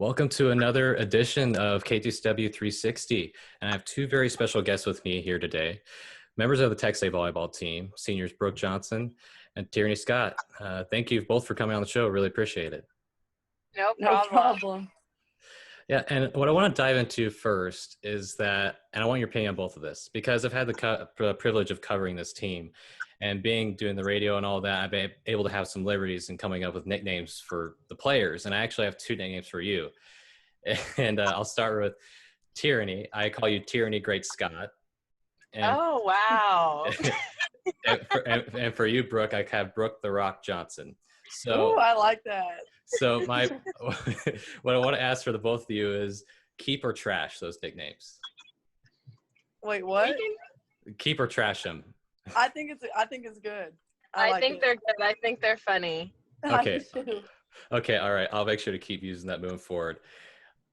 Welcome to another edition of KTSW 360. And I have two very special guests with me here today. Members of the Texas State Volleyball team, seniors Brooke Johnson and Tyeranee Scott. Thank you both for coming on the show. Really appreciate it. No No problem. problem. Yeah, and what I want to dive into first is that, and I want your opinion on both of this, because I've had the privilege of covering this team and doing the radio and all that. I've been able to have some liberties in coming up with nicknames for the players. And I actually have two nicknames for you. And I'll start with Tyeranee. I call you Tyeranee Great Scott. And, Oh, wow. and for you, Brooke, I have Brooke the Rock Johnson. So, Ooh, I like that. so what I want to ask for the both of you is keep or trash those nicknames. Wait, what? Keep or trash them. I think it's good. I think they're good. I think they're funny. Okay. Okay, all right. I'll make sure to keep using that moving forward.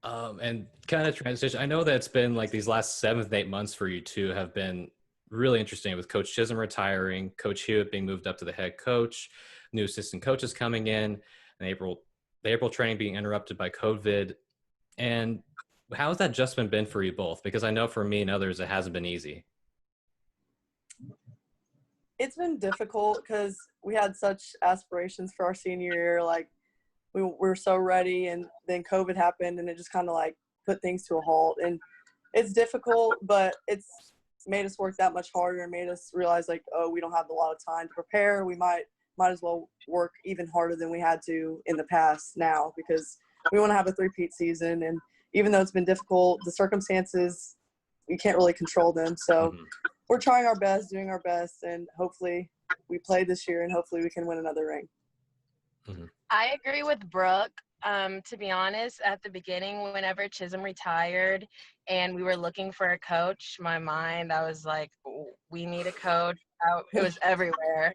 And kind of transition. I know that it's been like these last 7 to 8 months for you two have been really interesting with Coach Chisholm retiring, Coach Hewitt being moved up to the head coach, new assistant coaches coming in, and the April training being interrupted by COVID. And how has that adjustment been for you both? Because I know for me and others, it hasn't been easy. It's been difficult because we had such aspirations for our senior year. Like we were so ready, and then COVID happened, and it just kind of like put things to a halt. And it's difficult, but it's made us work that much harder and made us realize like, oh, we don't have a lot of time to prepare. We might as well work even harder than we had to in the past now, because we want to have a three-peat season. And even though it's been difficult, the circumstances, you can't really control them. So we're trying our best, doing our best, and hopefully we play this year and hopefully we can win another ring. I agree with Brooke. To be honest, at the beginning, whenever Chisholm retired and we were looking for a coach, my mind, I was like, we need a coach. It was everywhere.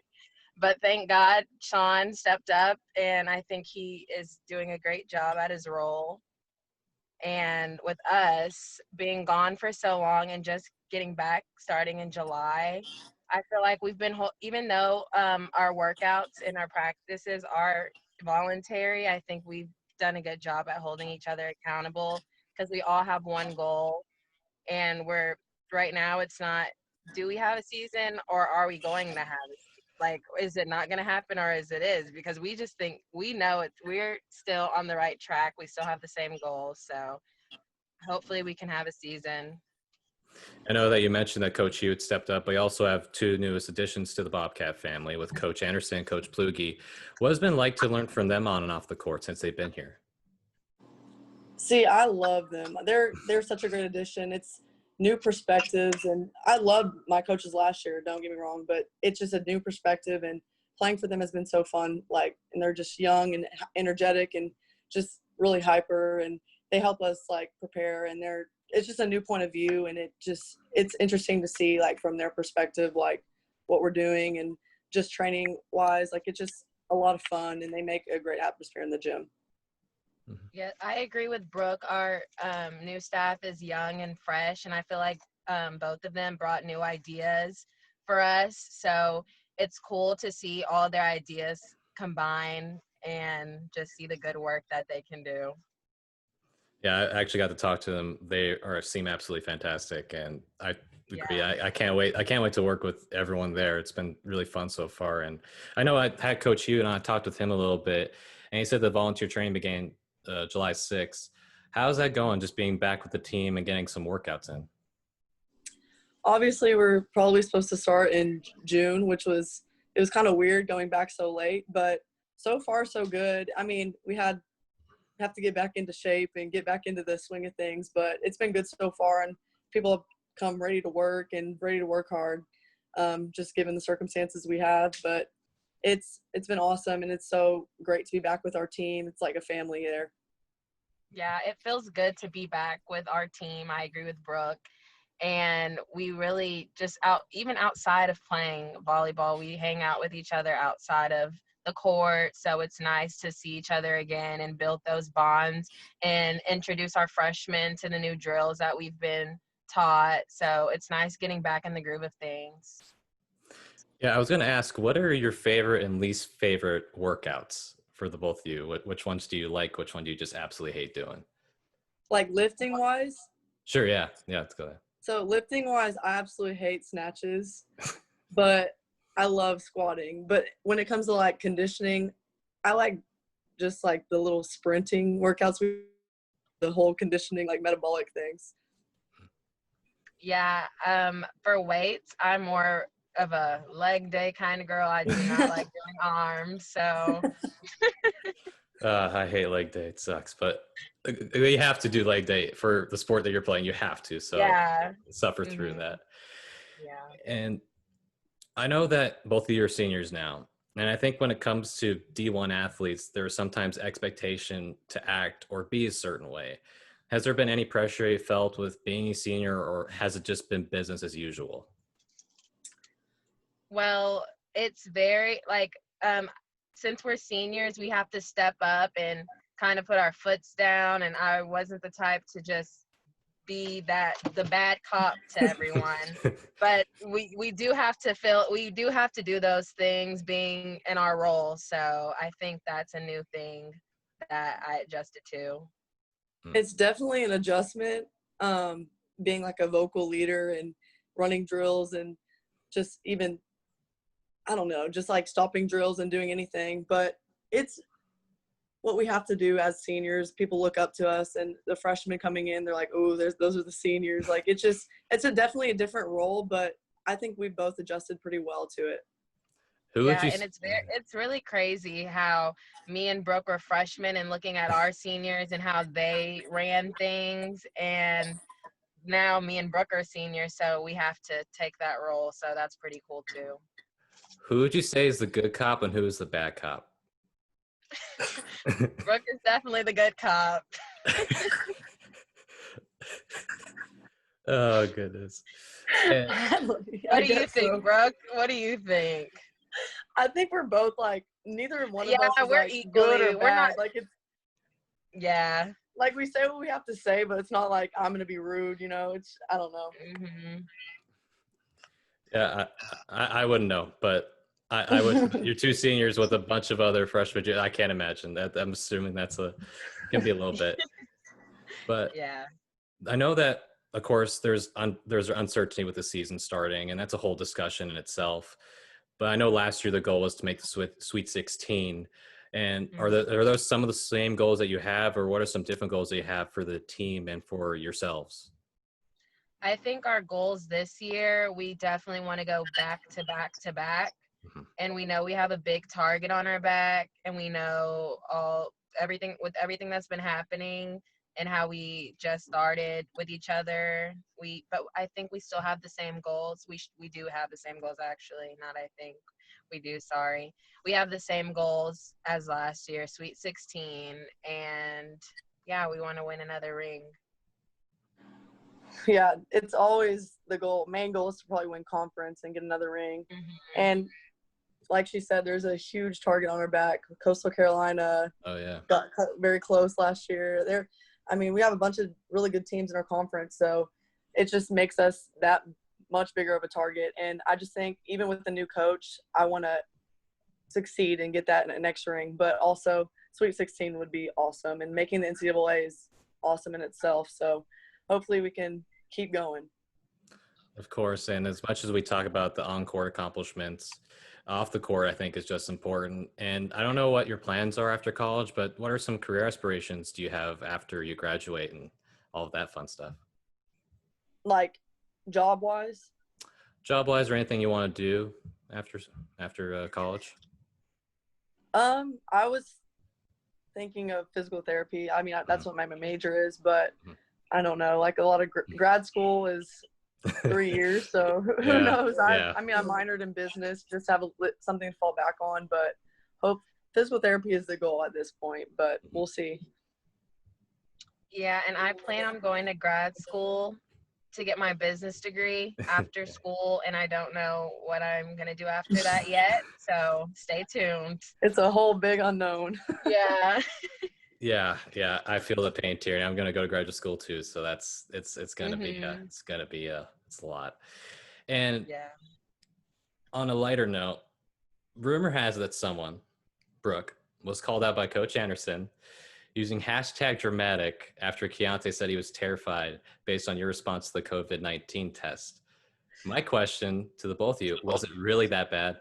But thank God Sean stepped up, and I think he is doing a great job at his role. And with us being gone for so long and just getting back starting in July, I feel like we've been, even though our workouts and our practices are voluntary, I think we've done a good job at holding each other accountable, because we all have one goal. And right now it's not, do we have a season or are we going to have a season? Like, is it not going to happen or is? Because we just think, we know we're still on the right track. We still have the same goals. So hopefully we can have a season. I know that you mentioned that Coach Hewitt stepped up. We also have two newest additions to the Bobcat family with Coach Anderson and Coach Plugi. What has it been like to learn from them on and off the court since they've been here? See, I love them. They're such a great addition. It's new perspectives, and I loved my coaches last year, don't get me wrong, but it's just a new perspective, and playing for them has been so fun. Like, and they're just young and energetic and just really hyper, and they help us like prepare, and it's just a new point of view, and it's interesting to see like from their perspective like what we're doing, and just training wise, like it's just a lot of fun, and they make a great atmosphere in the gym. Yeah, I agree with Brooke. Our new staff is young and fresh, and I feel like both of them brought new ideas for us. So it's cool to see all their ideas combine and just see the good work that they can do. Yeah, I actually got to talk to them. They seem absolutely fantastic, and I agree. Yeah. I can't wait. I can't wait to work with everyone there. It's been really fun so far. And I know I had Coach Hewitt, and I talked with him a little bit, and he said the volunteer training began July 6th. How's that going, just being back with the team and getting some workouts in? Obviously, we're probably supposed to start in June, it was kind of weird going back so late, but so far so good. I mean, we have to get back into shape and get back into the swing of things, but it's been good so far, and people have come ready to work and ready to work hard, just given the circumstances we have. But it's been awesome, and it's so great to be back with our team. It's like a family there. Yeah, it feels good to be back with our team. I agree with Brooke. And we really just even outside of playing volleyball, we hang out with each other outside of the court. So it's nice to see each other again and build those bonds and introduce our freshmen to the new drills that we've been taught. So it's nice getting back in the groove of things. Yeah, I was going to ask, what are your favorite and least favorite workouts for the both of you? Which ones do you like? Which one do you just absolutely hate doing? Like lifting wise. Sure, yeah, let's go there. So lifting wise, I absolutely hate snatches, but I love squatting. But when it comes to like conditioning, I like just like the little sprinting workouts, the whole conditioning, like metabolic things. Yeah, for weights, I'm more of a leg day kind of girl. I do not like doing arms, so I hate leg day. It sucks, but you have to do leg day for the sport that you're playing. You have to, so yeah. suffer through that. Yeah. And I know that both of you are seniors now. And I think when it comes to D1 athletes, there's sometimes expectation to act or be a certain way. Has there been any pressure you felt with being a senior, or has it just been business as usual? Well, it's very like since we're seniors, we have to step up and kind of put our foots down, and I wasn't the type to just be the bad cop to everyone. But we do have to do those things being in our role. So I think that's a new thing that I adjusted to. It's definitely an adjustment, being like a vocal leader and running drills and just even, I don't know, just like stopping drills and doing anything. But it's what we have to do as seniors. People look up to us, and the freshmen coming in, they're like, oh, those are the seniors. Like it's definitely a different role, but I think we both adjusted pretty well to it. And it's really crazy how me and Brooke were freshmen and looking at our seniors and how they ran things, and now me and Brooke are seniors, so we have to take that role. So that's pretty cool too. Who would you say is the good cop and who is the bad cop? Brooke is definitely the good cop. Oh goodness. What do you think, Brooke? What do you think? I think we're both like, neither one of us is we're like equally, good or we're bad. not Like it's like we say what we have to say, but it's not like I'm gonna be rude, you know. It's, I don't know. Mm-hmm. Yeah, I wouldn't know, but I would. You're two seniors with a bunch of other freshmen. I can't imagine that. I'm assuming that's can be a little bit. But yeah, I know that, of course, there's uncertainty with the season starting, and that's a whole discussion in itself. But I know last year the goal was to make the Sweet 16. And are those some of the same goals that you have, or what are some different goals that you have for the team and for yourselves? I think our goals this year, we definitely want to go back to back to back. Mm-hmm. And we know we have a big target on our back, and we know everything that's been happening and how we just started with each other. But I think we still have the same goals. We do have the same goals, actually. Not I think. We do, sorry. We have the same goals as last year, Sweet 16, and yeah, we want to win another ring. Yeah, it's always the main goal is to probably win conference and get another ring. Mm-hmm. And like she said, there's a huge target on our back. Coastal Carolina got very close last year. We have a bunch of really good teams in our conference, so it just makes us that much bigger of a target. And I just think even with the new coach, I want to succeed and get that next ring. But also Sweet 16 would be awesome, and making the NCAA is awesome in itself. So hopefully we can keep going. Of course, and as much as we talk about the on-court accomplishments, off the court I think is just important. And I don't know what your plans are after college, but what are some career aspirations do you have after you graduate and all of that fun stuff? Like job-wise? Job-wise, or anything you want to do after college? I was thinking of physical therapy. That's what my major is, but I don't know. Like a lot of grad school is 3 years, so who knows? I minored in business, just have something to fall back on. But physical therapy is the goal at this point. But we'll see. Yeah, and I plan on going to grad school to get my business degree after school, and I don't know what I'm gonna do after that yet. So stay tuned. It's a whole big unknown. Yeah. Yeah, I feel the pain, Tyeranee. I'm going to go to graduate school too, so it's going to be it's a lot. And on a lighter note, rumor has it that someone, Brooke, was called out by Coach Anderson using hashtag dramatic after Keontae said he was terrified based on your response to the COVID-19 test. My question to the both of you, was it really that bad?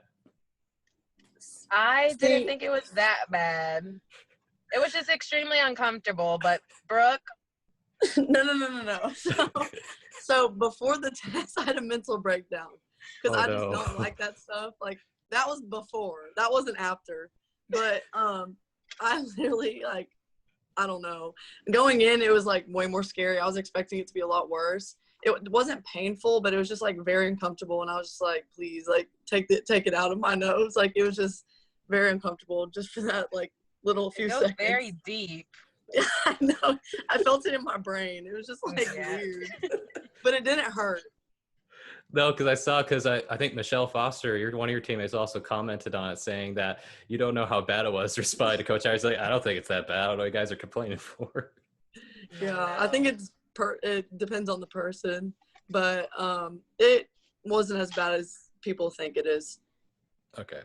I didn't think it was that bad. It was just extremely uncomfortable, but Brooke. No. So before the test, I had a mental breakdown because I just don't like that stuff. Like, that was before. That wasn't after. But I literally, like, I don't know. Going in, it was, like, way more scary. I was expecting it to be a lot worse. It wasn't painful, but it was just, like, very uncomfortable. And I was just like, please, like, take it out of my nose. Like, it was just very uncomfortable just for that, like, little few seconds. Very deep. I know. I felt it in my brain. It was just, like, weird. But it didn't hurt. No, because I think Michelle Foster, one of your teammates, also commented on it saying that you don't know how bad it was to respond to Coach. I was like, I don't think it's that bad. I don't know what you guys are complaining for. Yeah, I think it depends on the person, but it wasn't as bad as people think it is. Okay.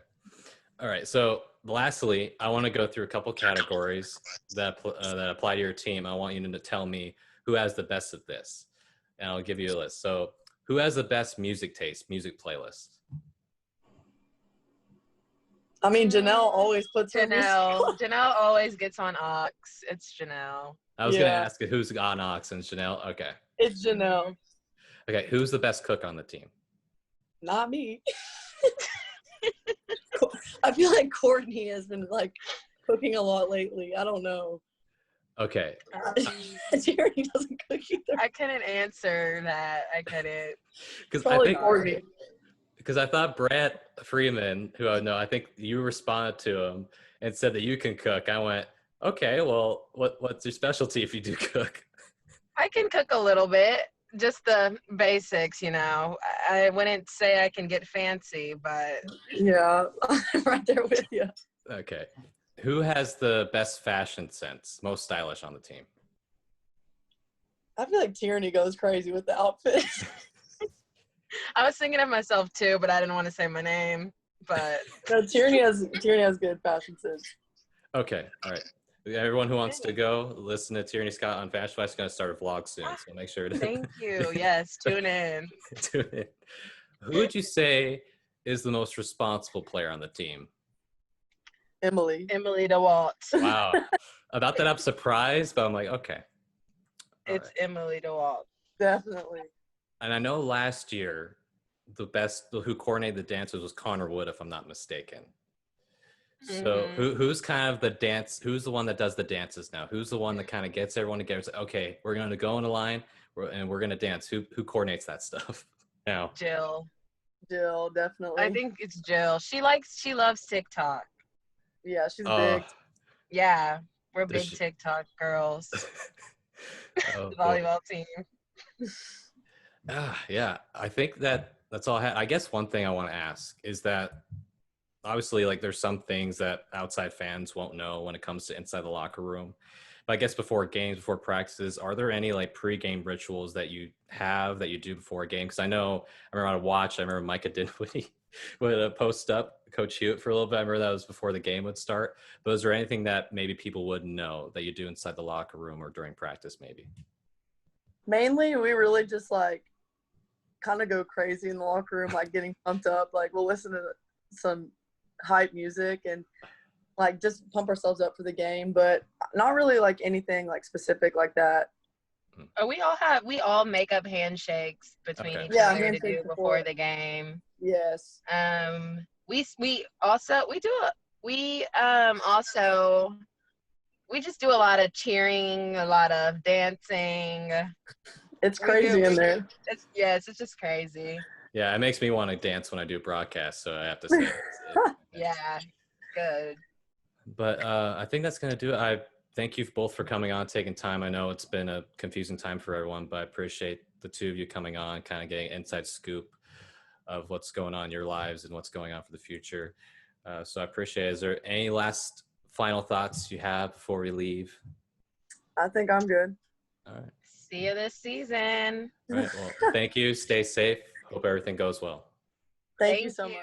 All right. So lastly, I want to go through a couple categories that apply to your team. I want you to tell me who has the best of this, and I'll give you a list. So who has the best music taste, music playlist? I mean, Janelle always puts her music on. Janelle always gets on aux. It's Janelle. I was going to ask who's on aux and Janelle. Okay. It's Janelle. Okay. Who's the best cook on the team? Not me. I feel like Courtney has been, like, cooking a lot lately. I don't know. Okay. Tyeranee doesn't cook either. I couldn't answer that. I couldn't. Because I thought Brett Freeman, who I know, I think you responded to him and said that you can cook. I went, okay, well, what's your specialty if you do cook? I can cook a little bit, just the basics, you know. I wouldn't say I can get fancy, but yeah, I'm right there with you. Okay. Who has the best fashion sense, most stylish on the team? I feel like Tyeranee goes crazy with the outfits. I was thinking of myself too, but I didn't want to say my name. But no, Tyeranee has good fashion sense. Okay, all right. Everyone who wants to go listen to Tyeranee Scott on Fashion Flash is going to start a vlog soon, so make sure to. Thank you. Yes, tune in. Tune in. Who would you say is the most responsible player on the team? Emily DeWalt. Wow. About that, I'm surprised, but I'm like, okay. It's right. Emily DeWalt. Definitely. And I know last year, who coordinated the dances was Connor Wood, if I'm not mistaken. So who's kind of the dance? Who's the one that does the dances now? Who's the one that kind of gets everyone together? Say, okay, we're going to go in a line and we're going to dance. Who coordinates that stuff now? Jill, definitely. I think it's Jill. She loves TikTok. Yeah, she's big. Yeah, we're big TikTok girls. Volleyball team. Yeah, I think that's all I had. I guess one thing I want to ask is that obviously, like, there's some things that outside fans won't know when it comes to inside the locker room. But I guess before games, before practices, are there any like pre-game rituals that you do before a game? Because I remember on a watch, I remember Micah Dinwiddie would post up Coach Hewitt for a little bit. I remember that was before the game would start. But is there anything that maybe people wouldn't know that you do inside the locker room or during practice maybe? Mainly, we really just like kind of go crazy in the locker room, like getting pumped up. Like, we'll listen to some hype music and like just pump ourselves up for the game, but not really like anything like specific like that. We all make up handshakes between each other to do before the game. Yes. We just do a lot of cheering, a lot of dancing. It's crazy in there. It's just crazy. Yeah, it makes me want to dance when I do broadcasts, so I have to say. Yeah, good. But I think that's going to do it. I thank you both for coming on, taking time. I know it's been a confusing time for everyone, but I appreciate the two of you coming on, kind of getting an inside scoop of what's going on in your lives and what's going on for the future. So I appreciate it. Is there any last final thoughts you have before we leave? I think I'm good. All right. See you this season. All right. Well, thank you. Stay safe. Hope everything goes well. Thank you so much.